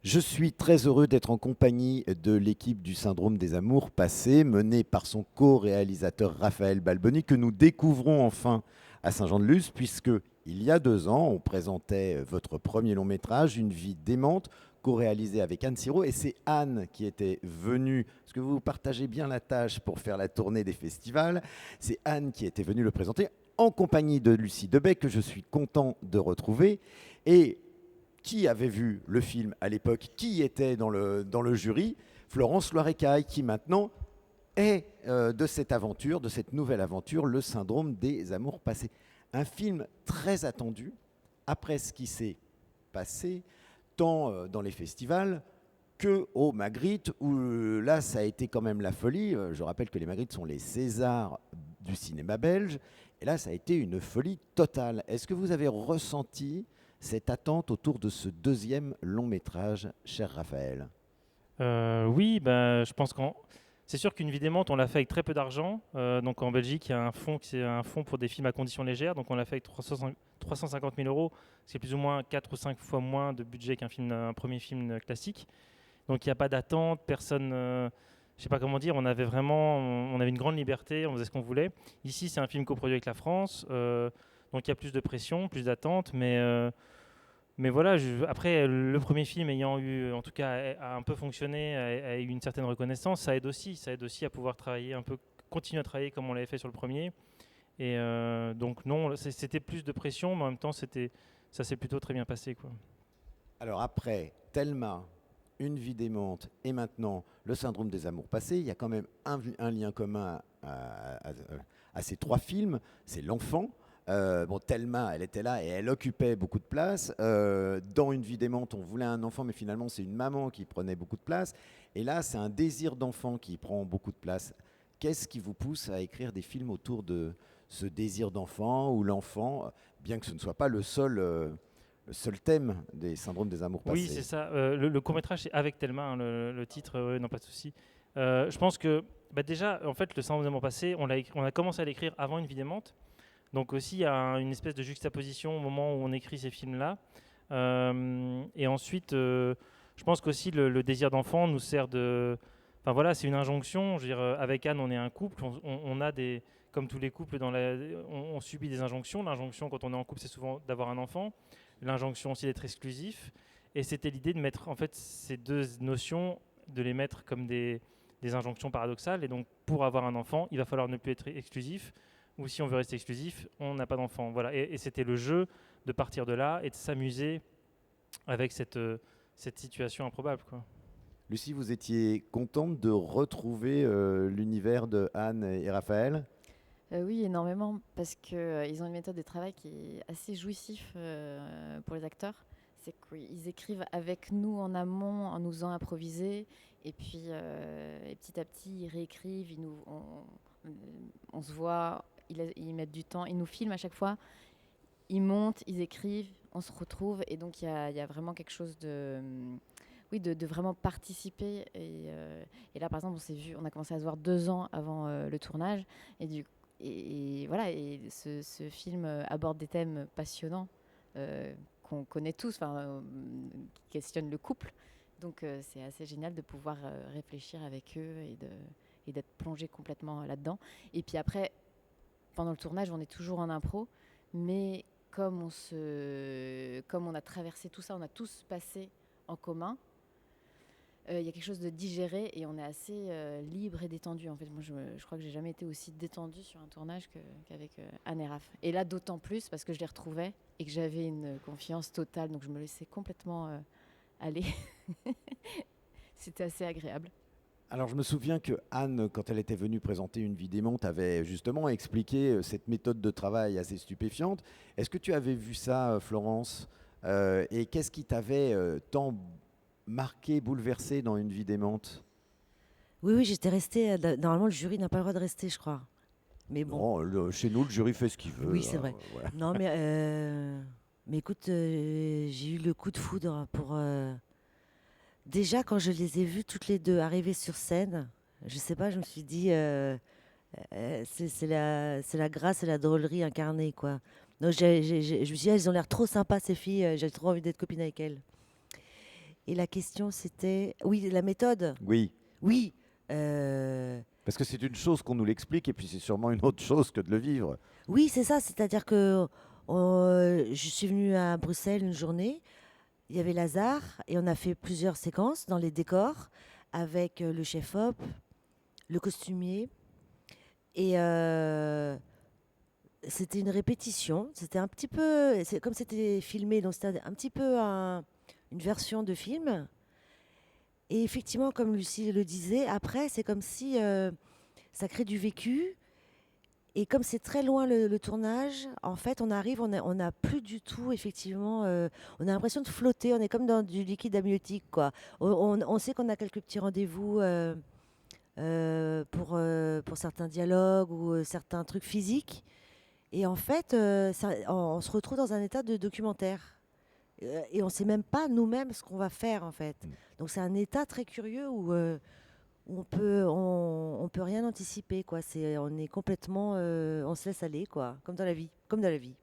Je suis très heureux d'être en compagnie de l'équipe du Syndrome des Amours passés, menée par son co-réalisateur Raphaël Balboni, que nous découvrons enfin à Saint-Jean-de-Luz, puisque il y a 2 ans, on présentait votre premier long métrage, Une vie démente, co-réalisé avec Anne Siro, et c'est Anne qui était venue, parce que vous partagez bien la tâche pour faire la tournée des festivals, c'est Anne qui était venue le présenter en compagnie de Lucie Debec, que je suis content de retrouver. Et qui avait vu le film à l'époque, qui était dans le jury, Florence Loirecaille, qui maintenant est de cette aventure, de cette nouvelle aventure, Le Syndrome des Amours passés. Un film très attendu, après ce qui s'est passé, tant dans les festivals que au Magritte, où là, ça a été quand même la folie. Je rappelle que les Magritte sont les Césars du cinéma belge, et là, ça a été une folie totale. Est-ce que vous avez ressenti cette attente autour de ce deuxième long métrage, cher Raphaël? Oui, bah, je pense qu'en c'est sûr qu'une vie démente, on l'a fait avec très peu d'argent. Donc en Belgique, il y a un fonds qui est un fonds pour des films à conditions légères. Donc on l'a fait avec 350 000 euros, ce qui est plus ou moins 4 ou 5 fois moins de budget un premier film classique. Donc il n'y a pas d'attente, personne, je sais pas comment dire, on avait une grande liberté, on faisait ce qu'on voulait. Ici, c'est un film coproduit avec la France, donc il y a plus de pression, plus d'attente, mais voilà, après, le premier film ayant eu, en tout cas, a un peu fonctionné, a eu une certaine reconnaissance, ça aide aussi à pouvoir travailler un peu, continuer à travailler comme on l'avait fait sur le premier. Et donc non, c'était plus de pression, mais en même temps, ça s'est plutôt très bien passé, quoi. Alors après Thelma, Une vie démente et maintenant Le Syndrome des Amours passés, il y a quand même un lien commun à ces trois films, c'est l'enfant. Bon, Thelma, elle était là et elle occupait beaucoup de place. Dans Une vie démente, on voulait un enfant, mais finalement, c'est une maman qui prenait beaucoup de place. Et là, c'est un désir d'enfant qui prend beaucoup de place. Qu'est-ce qui vous pousse à écrire des films autour de ce désir d'enfant ou l'enfant, bien que ce ne soit pas le seul thème des syndromes des amours Oui, c'est passés? ça. Le court-métrage, c'est avec Thelma, hein, le titre, ouais, non, pas de souci. Je pense que bah, déjà, en fait, le syndrome des amours passés, on a commencé à l'écrire avant Une vie démente. Donc aussi, il y a une espèce de juxtaposition au moment où on écrit ces films-là. Et ensuite, je pense qu'aussi le désir d'enfant nous sert de... Enfin voilà, c'est une injonction. Je veux dire, avec Anne, on est un couple. On a des... Comme tous les couples, on subit des injonctions. L'injonction, quand on est en couple, c'est souvent d'avoir un enfant. L'injonction aussi d'être exclusif. Et c'était l'idée de mettre en fait ces deux notions, de les mettre comme des injonctions paradoxales. Et donc, pour avoir un enfant, il va falloir ne plus être exclusif, ou si on veut rester exclusif, on n'a pas d'enfant. Voilà. Et c'était le jeu de partir de là et de s'amuser avec cette situation improbable, quoi. Lucie, vous étiez contente de retrouver l'univers de Anne et Raphaël? Oui, énormément, parce qu'ils ont une méthode de travail qui est assez jouissif pour les acteurs. C'est qu'ils écrivent avec nous en amont, en nous faisant improviser, et puis et petit à petit, ils réécrivent, on se voit, ils mettent du temps, ils nous filment à chaque fois, ils montent, ils écrivent, on se retrouve, et donc il y a vraiment quelque chose de... Oui, de vraiment participer. Et là, par exemple, on a commencé à se voir 2 ans avant le tournage. Et voilà, et ce film aborde des thèmes passionnants qu'on connaît tous, qui questionnent le couple. Donc c'est assez génial de pouvoir réfléchir avec eux et d'être plongé complètement là-dedans. Et puis après, pendant le tournage, on est toujours en impro, mais comme on a traversé tout ça, on a tous passé en commun. Il y a quelque chose de digéré et on est assez libre et détendu. En fait, moi, je crois que j'ai jamais été aussi détendue sur un tournage qu'avec Anne et Raph. Et là, d'autant plus parce que je les retrouvais et que j'avais une confiance totale, donc je me laissais complètement aller. C'était assez agréable. Alors je me souviens que Anne, quand elle était venue présenter Une vie démente, avait justement expliqué cette méthode de travail assez stupéfiante. Est-ce que tu avais vu ça, Florence? Et qu'est-ce qui t'avait tant marqué, bouleversé dans Une vie démente? Oui, oui, j'étais restée. Normalement, le jury n'a pas le droit de rester, je crois. Mais bon, Non, chez nous, le jury fait ce qu'il oui, veut, c'est hein, vrai. voilà. Non, mais écoute, j'ai eu le coup de foudre pour. Déjà, quand je les ai vues toutes les deux arriver sur scène, je sais pas, je me suis dit, c'est la grâce et la drôlerie incarnée, quoi. Donc, je me suis dit, elles ont l'air trop sympas, ces filles, j'ai trop envie d'être copine avec elles. Et la question, c'était... Oui, la méthode. Oui, Oui. euh, parce que c'est une chose qu'on nous l'explique, et puis c'est sûrement une autre chose que de le vivre. Oui, c'est ça. C'est-à-dire que je suis venue à Bruxelles une journée. Il y avait Lazare et on a fait plusieurs séquences dans les décors avec le chef-op, le costumier. Et c'était une répétition. C'était un petit peu... Comme c'était filmé, donc c'était un petit peu une version de film. Et effectivement, comme Lucie le disait, après, c'est comme si ça crée du vécu. Et comme c'est très loin le tournage, en fait, on arrive, on n'a plus du tout, effectivement, on a l'impression de flotter, on est comme dans du liquide amniotique, quoi. On sait qu'on a quelques petits rendez-vous pour certains dialogues ou certains trucs physiques. Et en fait, on se retrouve dans un état de documentaire. Et on ne sait même pas nous-mêmes ce qu'on va faire, en fait. Donc c'est un état très curieux où on peut rien anticiper, quoi. On est complètement, on se laisse aller, quoi, comme dans la vie, comme dans la vie.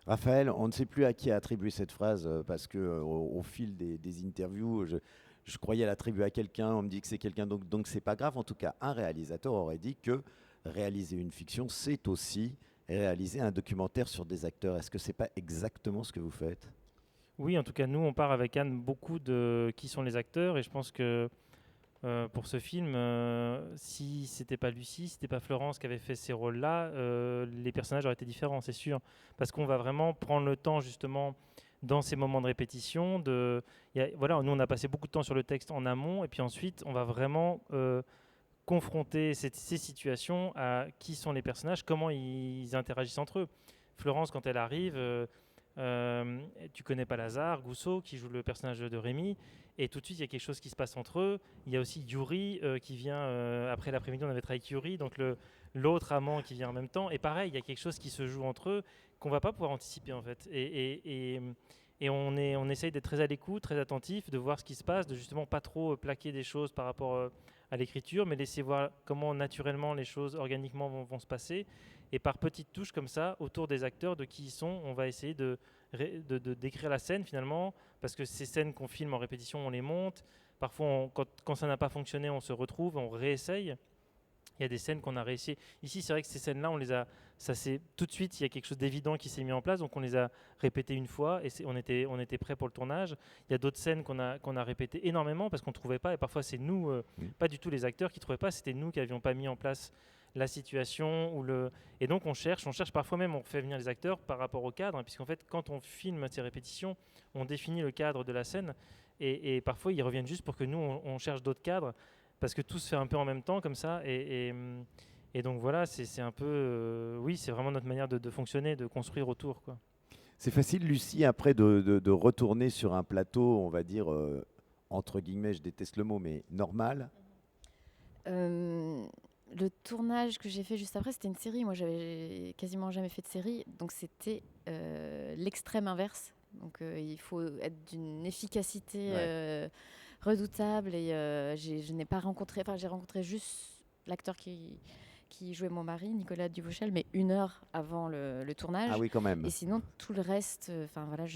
Raphaël, on ne sait plus à qui attribuer cette phrase parce que au fil des interviews, je croyais l'attribuer à quelqu'un, on me dit que c'est quelqu'un, donc c'est pas grave. En tout cas, un réalisateur aurait dit que réaliser une fiction, c'est aussi réaliser un documentaire sur des acteurs. Est-ce que c'est pas exactement ce que vous faites? Oui, en tout cas, nous, on part avec Anne beaucoup de qui sont les acteurs, et je pense que pour ce film, si c'était pas Lucie, si c'était pas Florence qui avait fait ces rôles-là, les personnages auraient été différents, c'est sûr. Parce qu'on va vraiment prendre le temps, justement, dans ces moments de répétition. Voilà, nous, on a passé beaucoup de temps sur le texte en amont, et puis ensuite, on va vraiment confronter ces situations à qui sont les personnages, comment ils interagissent entre eux. Florence, quand elle arrive, tu connais pas Lazare, Gousseau, qui joue le personnage de Rémi, et tout de suite il y a quelque chose qui se passe entre eux. Il y a aussi Yuri qui vient après l'après-midi, on avait travaillé avec Yuri, donc l'autre amant qui vient en même temps, et pareil, il y a quelque chose qui se joue entre eux qu'on va pas pouvoir anticiper en fait. Et on essaye d'être très à l'écoute, très attentif, de voir ce qui se passe, de justement pas trop plaquer des choses par rapport à l'écriture, mais laisser voir comment naturellement les choses organiquement vont se passer. Et par petites touches comme ça, autour des acteurs, de qui ils sont, on va essayer de décrire la scène finalement, parce que ces scènes qu'on filme en répétition, on les monte. Parfois, quand ça n'a pas fonctionné, on se retrouve, on réessaye. Il y a des scènes qu'on a réussi. Ici, c'est vrai que ces scènes-là, on les a. Ça c'est tout de suite. Il y a quelque chose d'évident qui s'est mis en place, donc on les a répétées une fois et on était prêt pour le tournage. Il y a d'autres scènes qu'on a répétées énormément parce qu'on trouvait pas. Et parfois, c'est nous, pas du tout les acteurs qui trouvaient pas. C'était nous qui avions pas mis en place la situation ou le. Et donc on cherche parfois même. On fait venir les acteurs par rapport au cadre, hein, puisqu'en fait, quand on filme ces répétitions, on définit le cadre de la scène et parfois ils reviennent juste pour que nous on cherche d'autres cadres parce que tout se fait un peu en même temps comme ça et donc voilà c'est un peu oui c'est vraiment notre manière de fonctionner, de construire autour quoi. C'est facile, Lucie, après de retourner sur un plateau, on va dire, entre guillemets, je déteste le mot, mais normal. Le tournage que j'ai fait juste après, c'était une série. Moi, j'avais quasiment jamais fait de série, donc c'était l'extrême inverse. Donc, il faut être d'une efficacité redoutable. Et je n'ai pas rencontré, enfin, j'ai rencontré juste l'acteur qui jouait mon mari, Nicolas Duvauchel, mais 1 heure avant le tournage. Ah oui, quand même. Et sinon, tout le reste, enfin voilà,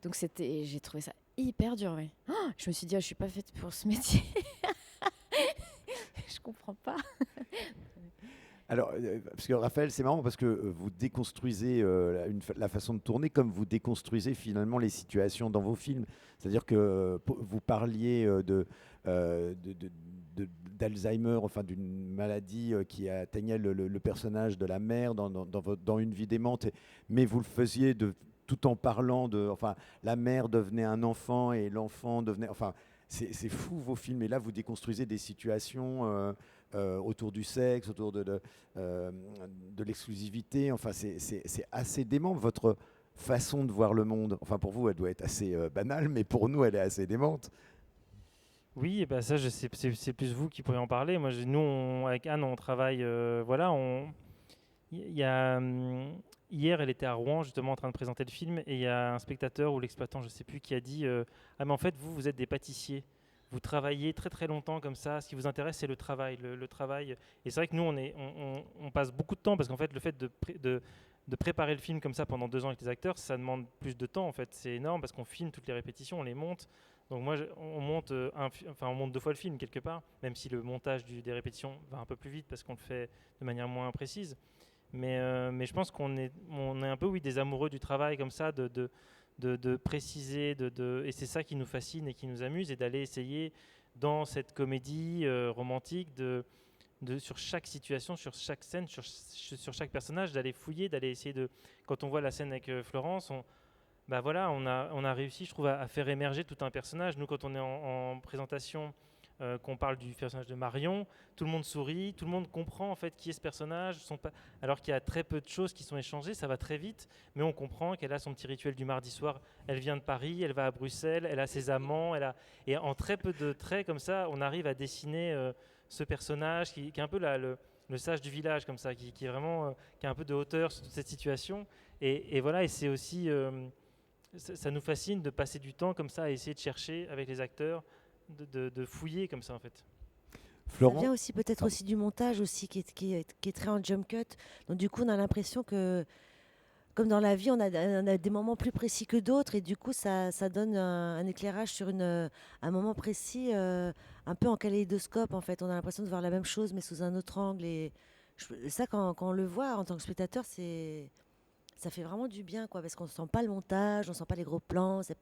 donc j'ai trouvé ça hyper dur. Oui. Oh, je me suis dit, je suis pas faite pour ce métier. Je comprends pas. Alors, parce que Raphaël, c'est marrant parce que vous déconstruisez la façon de tourner comme vous déconstruisez finalement les situations dans vos films. C'est-à-dire que vous parliez d'Alzheimer, enfin d'une maladie qui atteignait le personnage de la mère dans Une vie d'aimante, mais vous le faisiez tout en parlant de, enfin, la mère devenait un enfant et l'enfant devenait, enfin, c'est fou vos films. Et là, vous déconstruisez des situations autour du sexe, autour de l'exclusivité. Enfin, c'est assez dément, votre façon de voir le monde. Enfin, pour vous, elle doit être assez banale, mais pour nous, elle est assez démente. Oui, et ben ça, c'est plus vous qui pourriez en parler. Moi, avec Anne, on travaille. Voilà, il y a, hier, elle était à Rouen justement en train de présenter le film, et il y a un spectateur ou l'exploitant, je sais plus, qui a dit ah mais en fait vous êtes des pâtissiers. Vous travaillez très très longtemps comme ça. Ce qui vous intéresse, c'est le travail, le travail. Et c'est vrai que nous, on passe beaucoup de temps parce qu'en fait, le fait de préparer le film comme ça pendant 2 ans avec les acteurs, ça demande plus de temps. En fait, c'est énorme parce qu'on filme toutes les répétitions, on les monte. Donc moi, on monte on monte 2 fois le film quelque part, même si le montage des répétitions va un peu plus vite parce qu'on le fait de manière moins précise. Mais je pense on est un peu, oui, des amoureux du travail comme ça, de préciser, et c'est ça qui nous fascine et qui nous amuse, et d'aller essayer dans cette comédie romantique sur chaque situation, sur chaque scène, sur chaque personnage, d'aller fouiller, d'aller essayer de... Quand on voit la scène avec Florence, bah voilà, on a réussi, je trouve, à faire émerger tout un personnage. Nous, quand on est en présentation, qu'on parle du personnage de Marion, tout le monde sourit, tout le monde comprend en fait qui est ce personnage, alors qu'il y a très peu de choses qui sont échangées, ça va très vite, mais on comprend qu'elle a son petit rituel du mardi soir, elle vient de Paris, elle va à Bruxelles, elle a ses amants, et en très peu de traits comme ça, on arrive à dessiner ce personnage qui est un peu le sage du village comme ça, qui est vraiment, qui a un peu de hauteur sur toute cette situation, et voilà, et c'est aussi... ça nous fascine de passer du temps comme ça à essayer de chercher avec les acteurs, de fouiller comme ça en fait. Ça Florent, vient aussi peut-être aussi du montage aussi qui est très en jump cut. Donc du coup, on a l'impression que, comme dans la vie, on a des moments plus précis que d'autres et du coup, ça donne un éclairage sur un moment précis, un peu en kaléidoscope en fait. On a l'impression de voir la même chose mais sous un autre angle. Et ça, quand on le voit en tant que spectateur, ça fait vraiment du bien, quoi, parce qu'on ne sent pas le montage, on ne sent pas les gros plans, il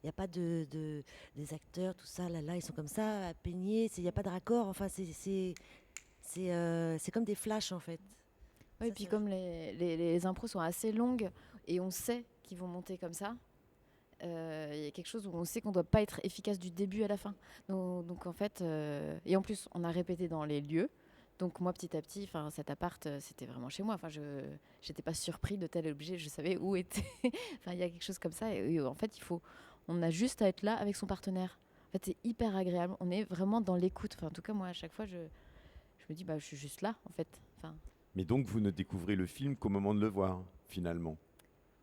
n'y a pas des acteurs, tout ça, là, ils sont comme ça, peignés, il n'y a pas de raccord, enfin, c'est comme des flashs, en fait. Oui, et Ça, puis ça- comme les impros sont assez longues et on sait qu'ils vont monter comme ça, il y a quelque chose où on sait qu'on ne doit pas être efficace du début à la fin. Donc en fait, et en plus, on a répété dans les lieux. Donc moi, petit à petit, cet appart, c'était vraiment chez moi. Je n'étais pas surpris de tel objet, je savais où était. Il y a quelque chose comme ça. Et en fait, on a juste à être là avec son partenaire. En fait, c'est hyper agréable. On est vraiment dans l'écoute. En tout cas, moi, à chaque fois, je me dis, bah, je suis juste là, en fait. mais donc vous ne découvrez le film qu'au moment de le voir, finalement.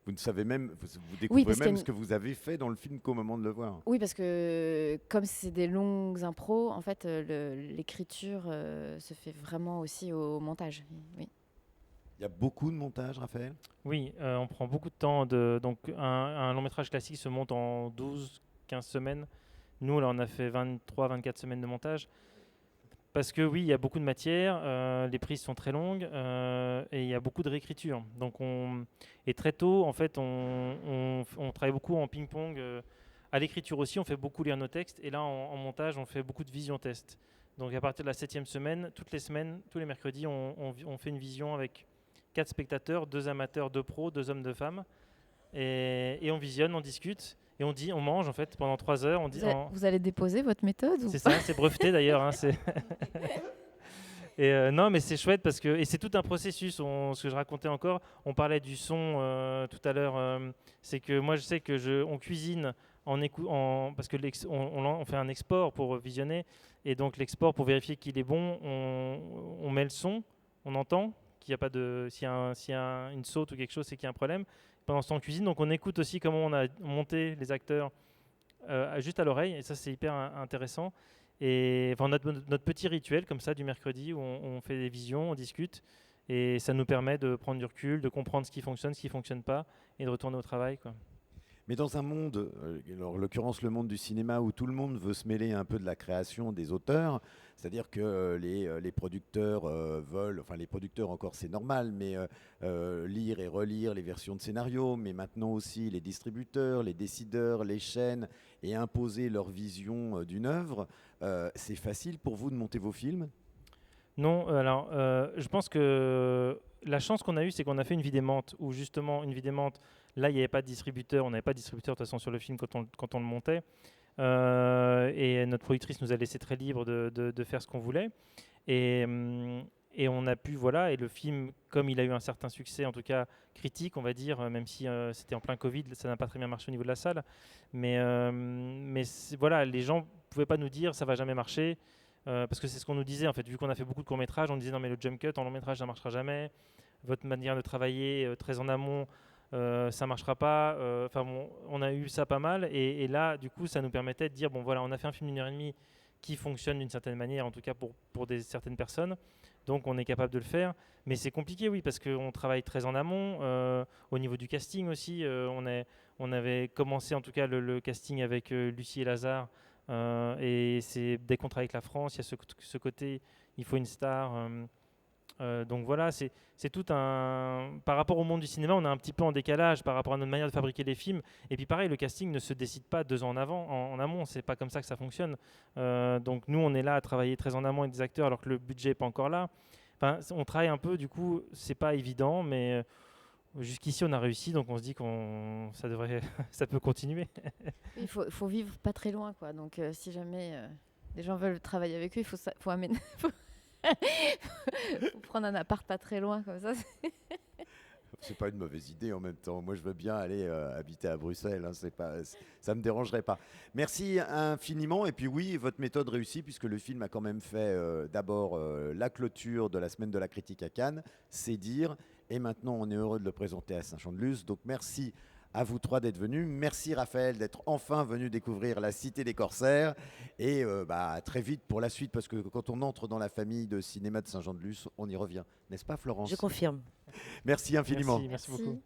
Vous ne savez même, vous Oui, découvrez parce même qu'il y a ce que vous avez fait dans le film qu'au moment de le voir. Oui, parce que comme c'est des longues impros, en fait, l'écriture se fait vraiment aussi au montage. Oui. Il y a beaucoup de montage, Raphaël. Oui, on prend beaucoup de temps. Donc un long métrage classique se monte en 12-15 semaines. Nous, là, on a fait 23-24 semaines de montage. Parce que oui, il y a beaucoup de matière, les prises sont très longues et il y a beaucoup de réécriture. Et très tôt, en fait, on travaille beaucoup en ping-pong. À l'écriture aussi, on fait beaucoup lire nos textes. Et là, en montage, on fait beaucoup de vision test. Donc à partir de la 7e semaine, toutes les semaines, tous les mercredis, on fait une vision avec 4 spectateurs, 2 amateurs, 2 pros, 2 hommes, 2 femmes. Et on visionne, on discute. Et on mange en fait pendant 3 heures. Vous allez déposer votre méthode ou C'est pas? ça, c'est breveté d'ailleurs. Et non, mais c'est chouette parce que et c'est tout un processus. Ce que je racontais encore, on parlait du son tout à l'heure. C'est que moi, je sais que on cuisine parce que on fait un export pour visionner, et donc l'export pour vérifier qu'il est bon, on met le son, on entend qu'il n'y a pas de s'il y a une saute ou quelque chose, c'est qu'il y a un problème. Pendant ce temps, on cuisine, donc on écoute aussi comment on a monté les acteurs juste à l'oreille, et ça c'est hyper intéressant. Et enfin, notre petit rituel comme ça du mercredi où on fait des visions, on discute, et ça nous permet de prendre du recul, de comprendre ce qui fonctionne pas, et de retourner au travail, quoi. Mais dans un monde, en l'occurrence le monde du cinéma, où tout le monde veut se mêler un peu de la création des auteurs, c'est-à-dire que les producteurs veulent, enfin les producteurs encore c'est normal, mais lire et relire les versions de scénario, mais maintenant aussi les distributeurs, les décideurs, les chaînes, et imposer leur vision d'une œuvre, c'est facile pour vous de monter vos films? Non, alors je pense que la chance qu'on a eue, c'est qu'on a fait une vidémante où justement une vidémante, là il n'y avait pas de distributeur, on n'avait pas de distributeur de toute façon sur le film quand on le montait. Et notre productrice nous a laissé très libre de faire ce qu'on voulait. Et on a pu, voilà, et le film, comme il a eu un certain succès, en tout cas critique, on va dire, même si c'était en plein Covid, ça n'a pas très bien marché au niveau de la salle. Mais voilà, les gens ne pouvaient pas nous dire ça va jamais marcher. Parce que c'est ce qu'on nous disait en fait, vu qu'on a fait beaucoup de courts-métrages, on disait non mais le jump cut en long-métrage ça marchera jamais, votre manière de travailler très en amont ça marchera pas. Enfin bon, on a eu ça pas mal, et là du coup ça nous permettait de dire bon voilà, on a fait un film d'1 heure et demie qui fonctionne d'une certaine manière, en tout cas pour certaines personnes, donc on est capable de le faire. Mais c'est compliqué, oui, parce qu'on travaille très en amont, au niveau du casting aussi, On avait commencé en tout cas le casting avec Lucie et Lazare. Et c'est des contrats avec la France, il y a ce côté, il faut une star. Donc voilà, c'est tout un. Par rapport au monde du cinéma, on est un petit peu en décalage par rapport à notre manière de fabriquer les films. Et puis pareil, le casting ne se décide pas 2 ans en amont, c'est pas comme ça que ça fonctionne. Donc nous, on est là à travailler très en amont avec des acteurs alors que le budget n'est pas encore là. Enfin, on travaille un peu, du coup, c'est pas évident, mais jusqu'ici, on a réussi, donc on se dit ça devrait, ça peut continuer. Il faut vivre pas très loin, quoi. Donc, si jamais les gens veulent travailler avec eux, faut amener, faut prendre un appart pas très loin, comme ça. C'est pas une mauvaise idée en même temps. Moi, je veux bien aller habiter à Bruxelles. Hein, ça me dérangerait pas. Merci infiniment. Et puis oui, votre méthode réussit puisque le film a quand même fait d'abord la clôture de la semaine de la critique à Cannes, c'est dire. Et maintenant, on est heureux de le présenter à Saint-Jean-de-Luz. Donc merci à vous trois d'être venus. Merci Raphaël d'être enfin venu découvrir la Cité des Corsaires. Et à très vite pour la suite parce que quand on entre dans la famille de cinéma de Saint-Jean-de-Luz, on y revient. N'est-ce pas Florence? Je confirme. Merci infiniment. Merci beaucoup.